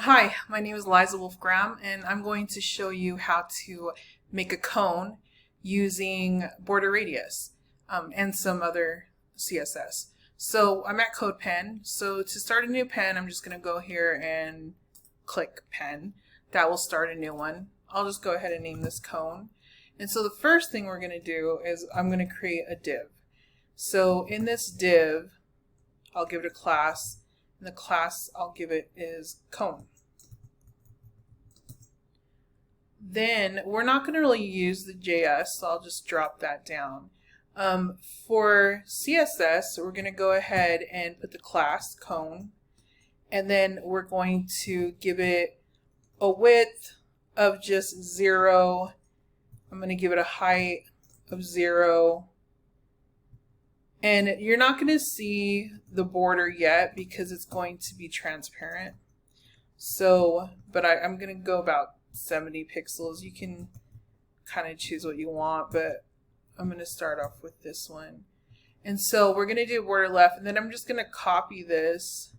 Hi, my name is Liza Wolf-Graham, and I'm going to show you how to make a cone using border radius and some other CSS. So I'm at CodePen. So to start a new pen, I'm just going to go here and click pen. That will start a new one. I'll just go ahead and name this cone. And so the first thing we're going to do is I'm going to create a div. So in this div, I'll give it a class. And the class I'll give it is cone. Then we're not going to really use the JS, so I'll just drop that down. For CSS, we're going to go ahead and put the class cone, and then we're going to give it a width of just 0. I'm going to give it a height of 0. And you're not going to see the border yet because it's going to be transparent. So, but I'm going to go about 70 pixels. You can kind of choose what you want, but I'm going to start off with this one. And so we're going to do border left, and then I'm just going to copy this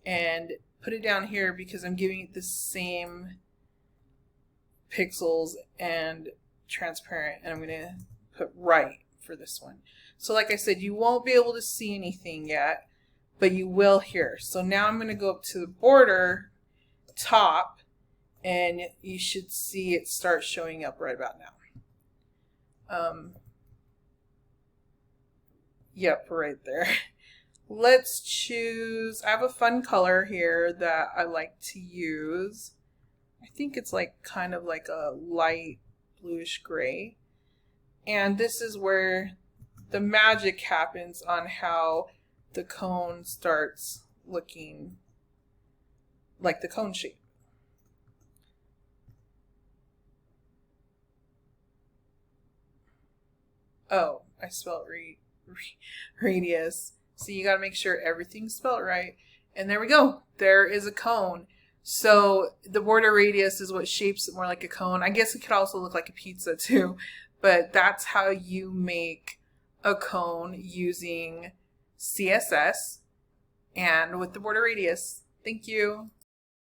and put it down here because I'm giving it the same pixels and transparent, and I'm going to put right for this one. So like I said, you won't be able to see anything yet, but you will here. So now I'm going to go up to the border top, and you should see it start showing up right about now. Yep, right there. Let's choose, I have a fun color here that I like to use. I think it's like kind of like a light bluish gray. And this is where the magic happens on how the cone starts looking like the cone shape. Oh, I spelled radius. So you got to make sure everything's spelled right. And there we go. There is a cone. So the border radius is what shapes it more like a cone. I guess it could also look like a pizza too. But that's how you make a cone using CSS and with the border radius. Thank you.